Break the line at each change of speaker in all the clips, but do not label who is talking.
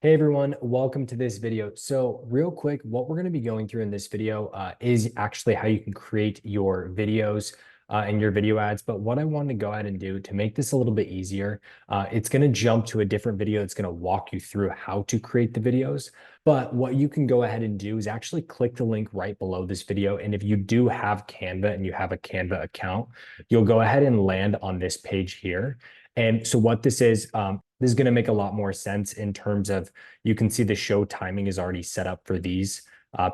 Hey everyone, welcome to this video. So real quick, what we're going to be going through in this video is actually how you can create your videos and your video ads. But what I wanted to go ahead and do to make this a little bit easier, it's going to jump to a different video that's going to walk you through how to create the videos. But what you can go ahead and do is actually click the link right below this video. And if you do have Canva and you have a Canva account, you'll go ahead and land on this page here. And so what this is going to make a lot more sense in terms of you can see the show timing is already set up for these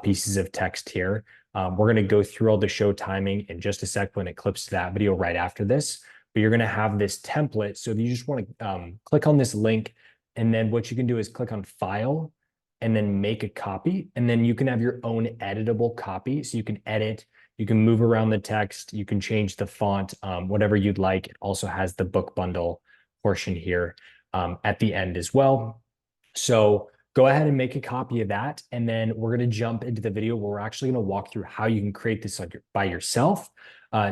pieces of text here. We're going to go through all the show timing in just a sec when it clips to that video right after this. But you're going to have this template. So you just want to click on this link. And then what you can do is click on File and then make a copy. And then you can have your own editable copy. So you can edit, you can move around the text, you can change the font, whatever you'd like. It also has the book bundle portion here at the end as well. So go ahead and make a copy of that. And then we're going to jump into the video where we're actually going to walk through how you can create this by yourself.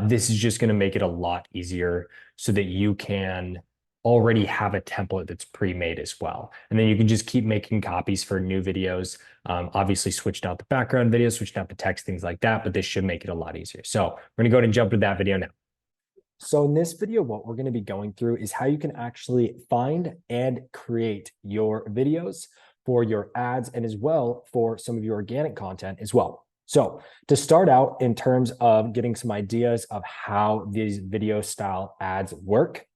This is just going to make it a lot easier so that you can already have a template that's pre-made as well. And then you can just keep making copies for new videos. Obviously switching out the background videos, switching out the text, things like that, but this should make it a lot easier. So we're going to go ahead and jump to that video now. So in this video, what we're going to be going through is how you can actually find and create your videos for your ads and as well for some of your organic content as well. So to start out in terms of getting some ideas of how these video style ads work,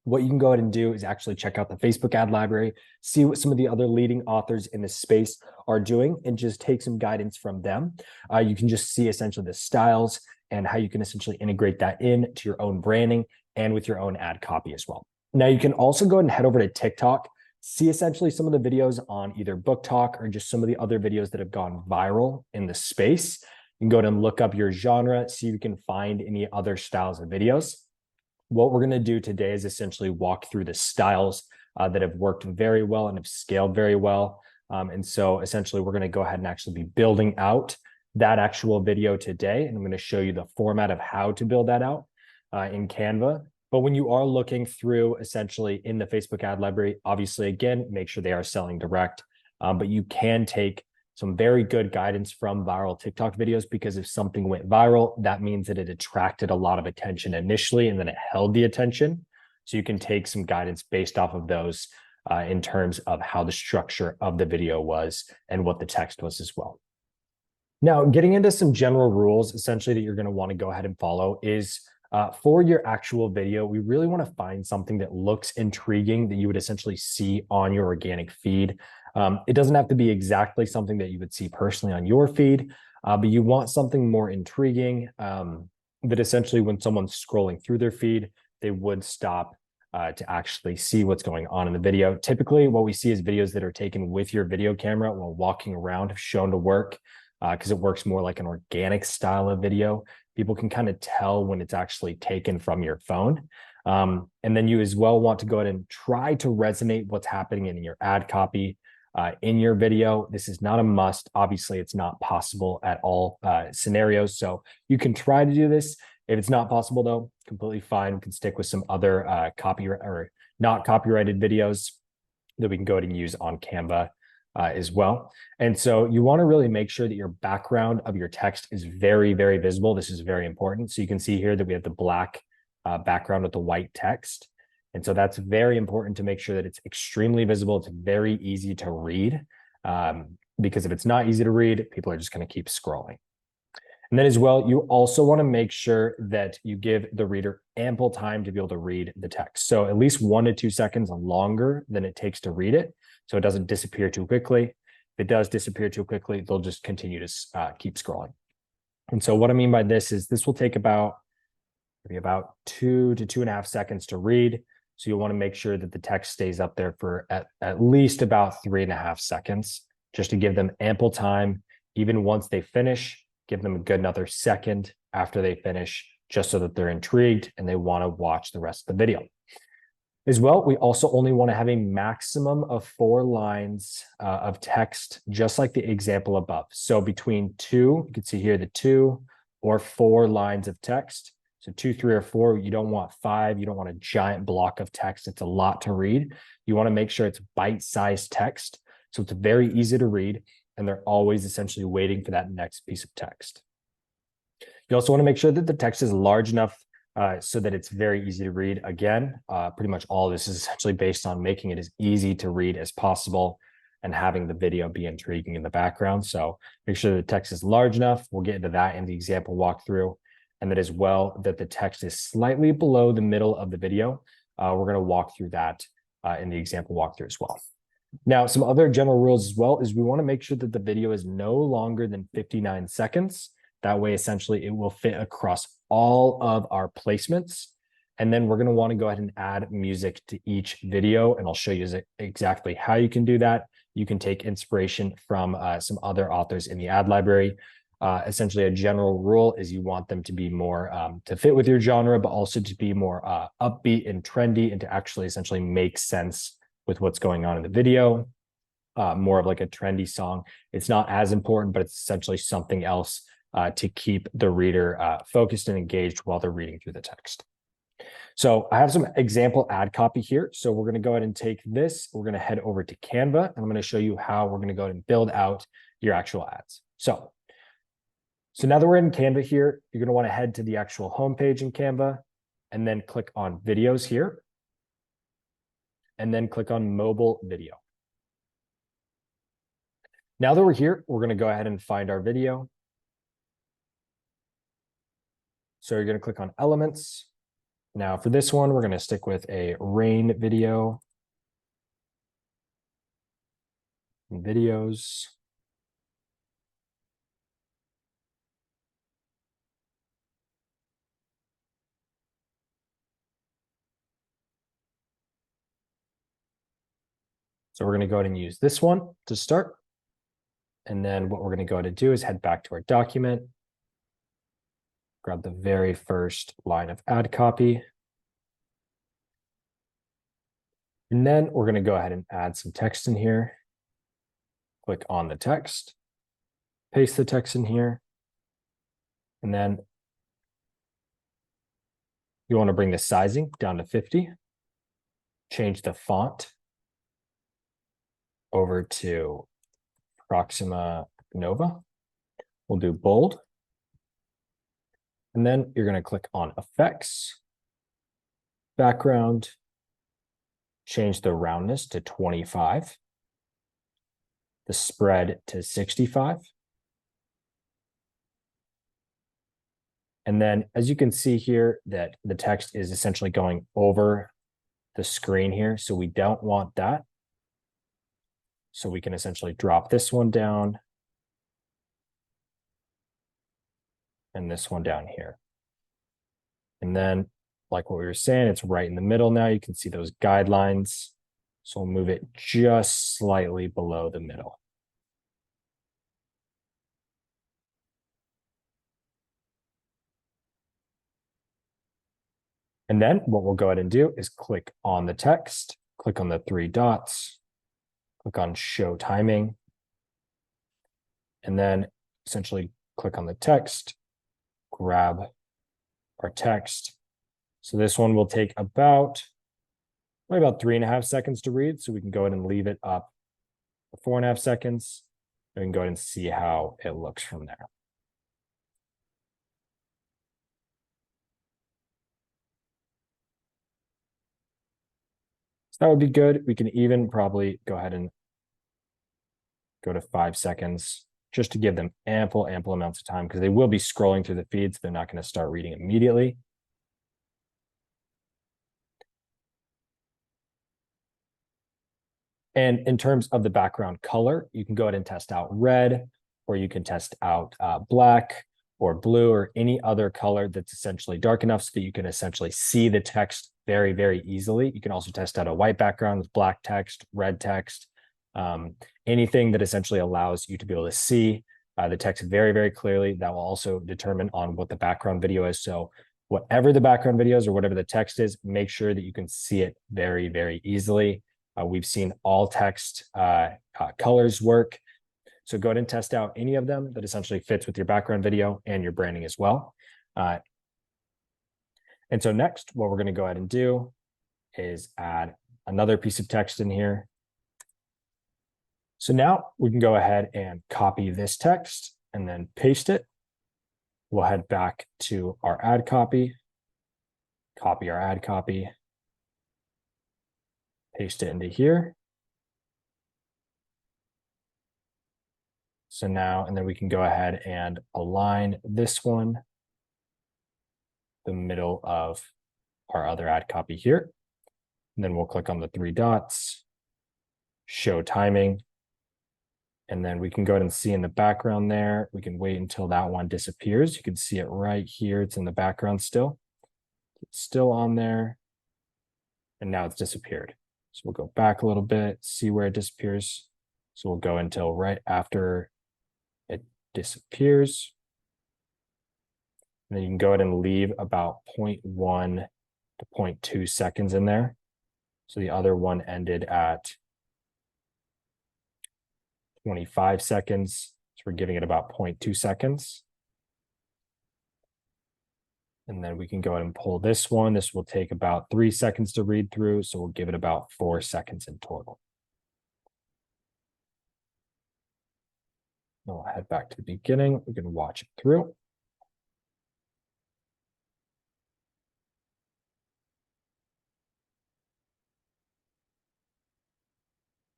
what you can go ahead and do is actually check out the Facebook ad library, see what some of the other leading authors in the space are doing, and just take some guidance from them. You can just see essentially the styles and how you can essentially integrate that into your own branding and with your own ad copy as well. Now, you can also go ahead and head over to TikTok, see essentially some of the videos on either Book Talk or just some of the other videos that have gone viral in the space. You can go ahead and look up your genre, see if you can find any other styles of videos. What we're going to do today is essentially walk through the styles that have worked very well and have scaled very well. And so essentially, we're going to go ahead and actually be building out that actual video today. And I'm going to show you the format of how to build that out in Canva. But when you are looking through essentially in the Facebook ad library, obviously, again, make sure they are selling direct. But you can take some very good guidance from viral TikTok videos, because if something went viral, that means that it attracted a lot of attention initially and then it held the attention. So you can take some guidance based off of those in terms of how the structure of the video was and what the text was as well. Now, getting into some general rules, essentially, that you're going to want to go ahead and follow is for your actual video, we really want to find something that looks intriguing that you would essentially see on your organic feed. It doesn't have to be exactly something that you would see personally on your feed, but you want something more intriguing that essentially when someone's scrolling through their feed, they would stop to actually see what's going on in the video. Typically, what we see is videos that are taken with your video camera while walking around have shown to work because it works more like an organic style of video. People can kind of tell when it's actually taken from your phone. And then you as well want to go ahead and try to resonate what's happening in your ad copy in your video. This is not a must. Obviously, it's not possible at all scenarios. So you can try to do this. If it's not possible, though, completely fine. We can stick with some other copyright or not copyrighted videos that we can go ahead and use on Canva as well. And so you want to really make sure that your background of your text is very, very visible. This is very important. So you can see here that we have the black background with the white text. And so that's very important to make sure that it's extremely visible. It's very easy to read because if it's not easy to read, people are just going to keep scrolling. And then as well, you also want to make sure that you give the reader ample time to be able to read the text. So at least 1 to 2 seconds longer than it takes to read it, so it doesn't disappear too quickly. If it does disappear too quickly, they'll just continue to keep scrolling. And so what I mean by this is this will take maybe about 2 to 2.5 seconds to read. So you'll want to make sure that the text stays up there for at least about 3.5 seconds, just to give them ample time. Even once they finish, give them a good another second after they finish, just so that they're intrigued and they want to watch the rest of the video. As well, we also only want to have a maximum of 4 lines of text, just like the example above. So between 2, you can see here the 2 or 4 lines of text. So 2, 3, or 4, you don't want 5. You don't want a giant block of text. It's a lot to read. You want to make sure it's bite-sized text. So it's very easy to read, and they're always essentially waiting for that next piece of text. You also want to make sure that the text is large enough so that it's very easy to read. Again, pretty much all of this is essentially based on making it as easy to read as possible and having the video be intriguing in the background. So make sure the text is large enough. We'll get into that in the example walkthrough. And that as well, that the text is slightly below the middle of the video. We're going to walk through that in the example walkthrough as well. Now, some other general rules as well is we want to make sure that the video is no longer than 59 seconds. That way, essentially, it will fit across all of our placements. And then we're going to want to go ahead and add music to each video. And I'll show you exactly how you can do that. You can take inspiration from some other authors in the ad library. Essentially, a general rule is you want them to be more to fit with your genre, but also to be more upbeat and trendy and to actually essentially make sense with what's going on in the video. More of like a trendy song. It's not as important, but it's essentially something else to keep the reader focused and engaged while they're reading through the text. So I have some example ad copy here. So we're going to go ahead and take this. We're going to head over to Canva, and I'm going to show you how we're going to go ahead and build out your actual ads. So now that we're in Canva here, you're going to want to head to the actual homepage in Canva and then click on videos here. And then click on mobile video. Now that we're here, we're going to go ahead and find our video. So you're going to click on elements. Now for this one, we're going to stick with a rain video. Videos. So we're going to go ahead and use this one to start. And then what we're going to go ahead and do is head back to our document. Grab the very first line of ad copy. And then we're going to go ahead and add some text in here. Click on the text, paste the text in here. And then you want to bring the sizing down to 50. Change the font over to Proxima Nova. We'll do bold. And then you're going to click on effects, background, change the roundness to 25, the spread to 65. And then as you can see here that the text is essentially going over the screen here. So we don't want that. So we can essentially drop this one down and this one down here. And then like what we were saying, it's right in the middle now. You can see those guidelines. So we'll move it just slightly below the middle. And then what we'll go ahead and do is click on the text, click on the three dots, click on show timing, and then essentially click on the text, grab our text. So this one will take about 3.5 seconds to read. So we can go ahead and leave it up for 4.5 seconds. And we can go ahead and see how it looks from there. So that would be good. We can even probably go ahead and go to 5 seconds just to give them ample amounts of time because they will be scrolling through the feeds. They're not going to start reading immediately. And in terms of the background color, you can go ahead and test out red, or you can test out black or blue or any other color that's essentially dark enough so that you can essentially see the text very, very easily. You can also test out a white background with black text, red text, anything that essentially allows you to be able to see the text very, very clearly. That will also determine on what the background video is. So whatever the background video is or whatever the text is, make sure that you can see it very, very easily. We've seen all text colors work. So go ahead and test out any of them that essentially fits with your background video and your branding as well. And so next, what we're going to go ahead and do is add another piece of text in here. So now we can go ahead and copy this text and then paste it. We'll head back to our ad copy our ad copy, paste it into here. So now, and then we can go ahead and align this one, the middle of our other ad copy here. And then we'll click on the three dots, show timing. And then we can go ahead and see in the background there, we can wait until that one disappears. You can see it right here. It's in the background still. It's still on there. And now it's disappeared. So we'll go back a little bit, see where it disappears. So we'll go until right after it disappears. And then you can go ahead and leave about 0.1 to 0.2 seconds in there. So the other one ended at 25 seconds. So we're giving it about 0.2 seconds. And then we can go ahead and pull this one. This will take about 3 seconds to read through. So we'll give it about 4 seconds in total. Then we'll head back to the beginning. We can watch it through.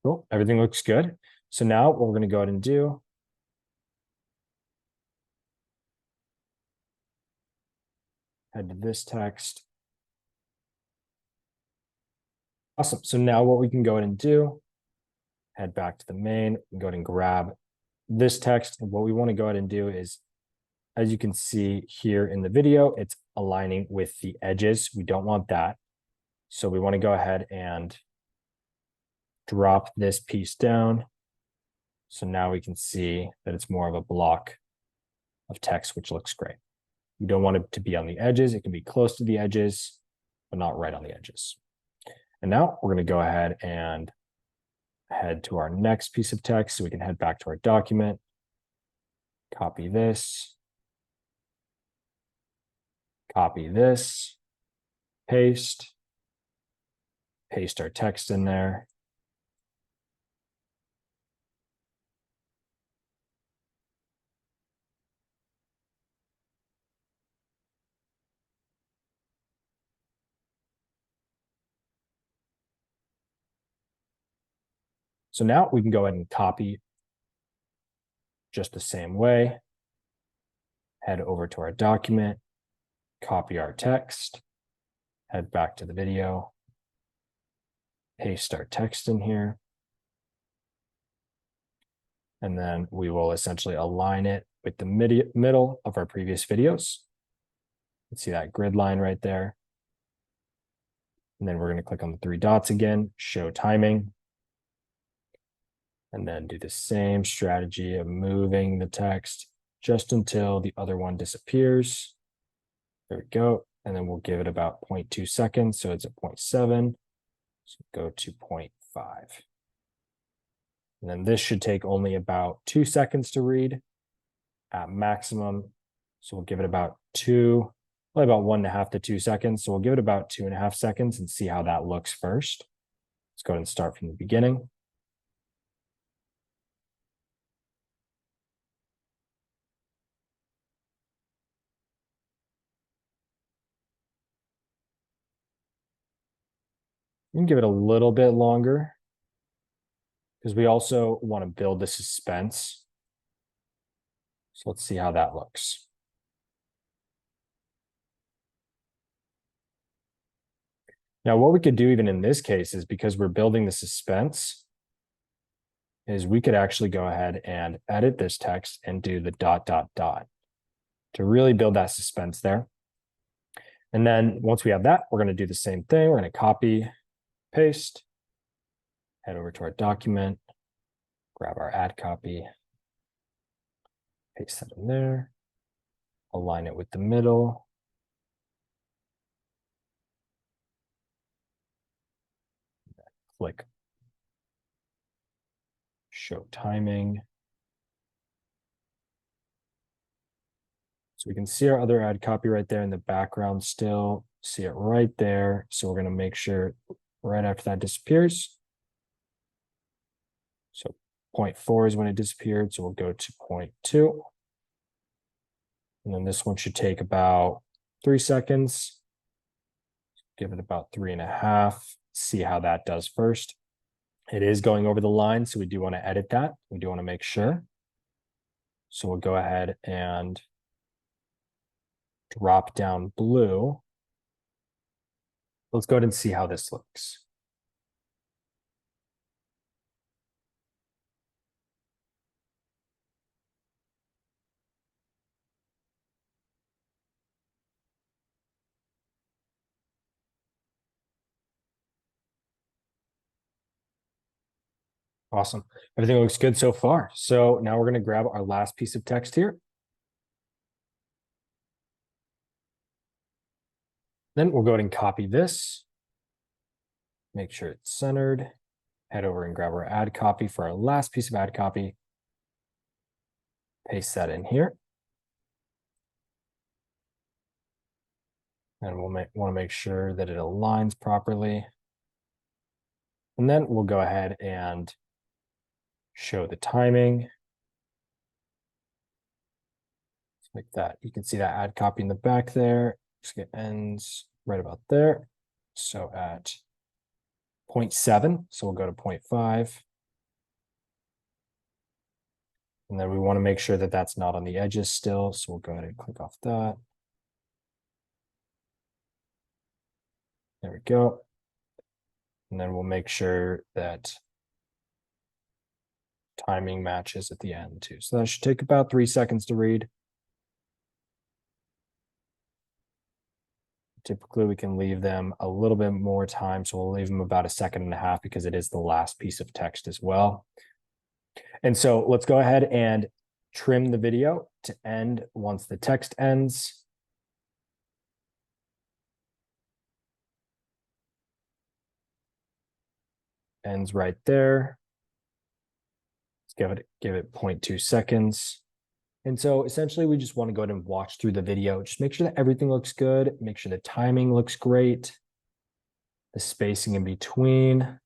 Cool, everything looks good. So now what we're going to go ahead and do, head to this text. Awesome. So now what we can go ahead and do, head back to the main, and go ahead and grab this text. And what we want to go ahead and do is, as you can see here in the video, it's aligning with the edges. We don't want that. So we want to go ahead and drop this piece down. So now we can see that it's more of a block of text, which looks great. You don't want it to be on the edges. It can be close to the edges, but not right on the edges. And now we're going to go ahead and head to our next piece of text. So we can head back to our document, copy this, paste our text in there. So now we can go ahead and copy just the same way. Head over to our document, copy our text, head back to the video, paste our text in here. And then we will essentially align it with the middle of our previous videos. You can see that grid line right there. And then we're going to click on the three dots again, show timing. And then do the same strategy of moving the text just until the other one disappears. There we go. And then we'll give it about 0.2 seconds. So it's at 0.7. So go to 0.5. And then this should take only about 2 seconds to read at maximum. So we'll give it about probably about 1.5 to 2 seconds. So we'll give it about 2.5 seconds and see how that looks first. Let's go ahead and start from the beginning. You can give it a little bit longer because we also want to build the suspense. So let's see how that looks. Now, what we could do even in this case is, because we're building the suspense, is we could actually go ahead and edit this text and do the ... to really build that suspense there. And then once we have that, we're going to do the same thing. We're going to copy, paste, head over to our document, grab our ad copy, paste that in there, align it with the middle. Click show timing. So we can see our other ad copy right there in the background still, see it right there. So we're going to make sure right after that disappears. So 0.4 is when it disappeared. So we'll go to 0.2. And then this one should take about 3 seconds. Give it about 3.5. See how that does first. It is going over the line, so we do want to edit that. We do want to make sure. So we'll go ahead and drop down blue. Let's go ahead and see how this looks. Awesome. Everything looks good so far. So now we're going to grab our last piece of text here. Then we'll go ahead and copy this. Make sure it's centered. Head over and grab our ad copy for our last piece of ad copy. Paste that in here. And we'll want to make sure that it aligns properly. And then we'll go ahead and show the timing. Like that. You can see that ad copy in the back there. It ends right about there. So at 0.7, so we'll go to 0.5. And then we want to make sure that that's not on the edges still. So we'll go ahead and click off that. There we go. And then we'll make sure that timing matches at the end too. So that should take about 3 seconds to read. Typically, we can leave them a little bit more time. So we'll leave them about 1.5 seconds because it is the last piece of text as well. And so let's go ahead and trim the video to end once the text ends. Ends right there. Let's give it 0.2 seconds. And so essentially we just want to go ahead and watch through the video. Just make sure that everything looks good. Make sure the timing looks great. The spacing in between.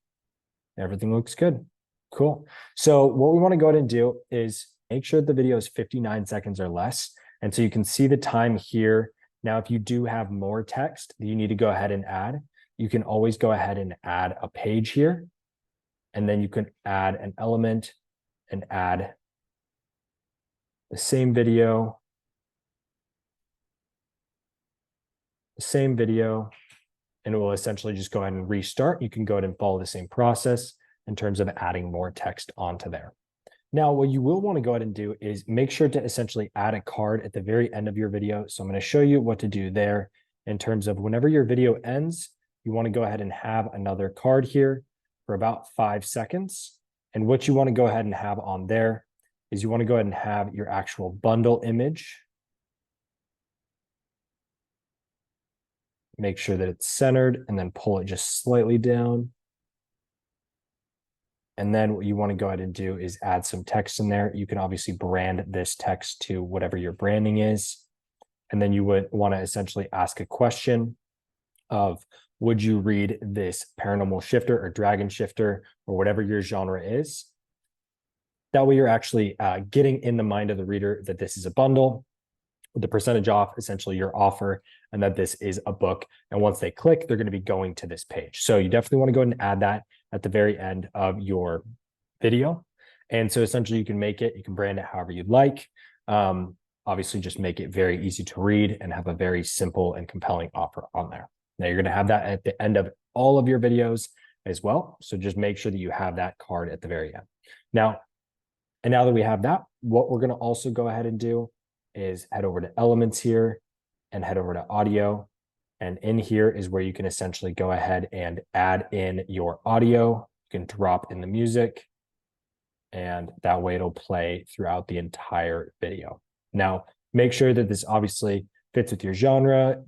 Everything looks good. Cool. So what we want to go ahead and do is make sure the video is 59 seconds or less. And so you can see the time here. Now, if you do have more text that you need to go ahead and add, you can always go ahead and add a page here. And then you can add an element and add the same video, and it will essentially just go ahead and restart. You can go ahead and follow the same process in terms of adding more text onto there. Now, what you will want to go ahead and do is make sure to essentially add a card at the very end of your video. So I'm going to show you what to do there in terms of whenever your video ends, you want to go ahead and have another card here for about 5 seconds. And what you want to go ahead and have on there is you want to go ahead and have your actual bundle image. Make sure that it's centered and then pull it just slightly down. And then what you want to go ahead and do is add some text in there. You can obviously brand this text to whatever your branding is. And then you would want to essentially ask a question of, would you read this paranormal shifter or dragon shifter or whatever your genre is? That way you're actually getting in the mind of the reader that this is a bundle, the percentage off, essentially your offer, and that this is a book. And once they click, they're going to be going to this page. So you definitely want to go ahead and add that at the very end of your video. And so essentially you can make it, you can brand it however you'd like. Obviously just make it very easy to read and have a very simple and compelling offer on there. Now you're going to have that at the end of all of your videos as well. So just make sure that you have that card at the very end. Now that we have that, what we're going to also go ahead and do is head over to elements here and head over to audio. And in here is where you can essentially go ahead and add in your audio. You can drop in the music and that way it'll play throughout the entire video. Now, make sure that this obviously fits with your genre.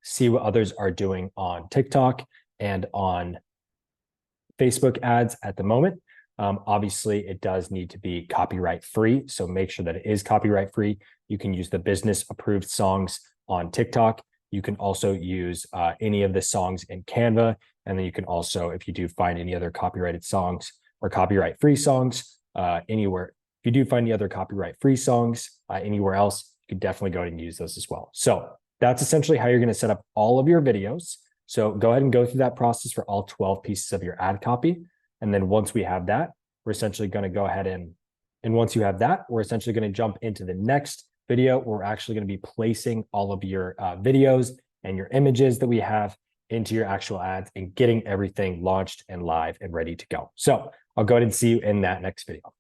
See what others are doing on TikTok and on Facebook ads at the moment. Obviously, it does need to be copyright free. So make sure that it is copyright free. You can use the business approved songs on TikTok. You can also use any of the songs in Canva. And then you can also, if you do find any other copyrighted songs, or copyright-free songs anywhere. If you do find any other copyright-free songs anywhere else, you can definitely go ahead and use those as well. So that's essentially how you're going to set up all of your videos. So go ahead and go through that process for all 12 pieces of your ad copy. And then once we have that, we're essentially going to go ahead and once you have that, we're essentially going to jump into the next video. We're actually going to be placing all of your videos and your images that we have into your actual ads and getting everything launched and live and ready to go. So I'll go ahead and see you in that next video.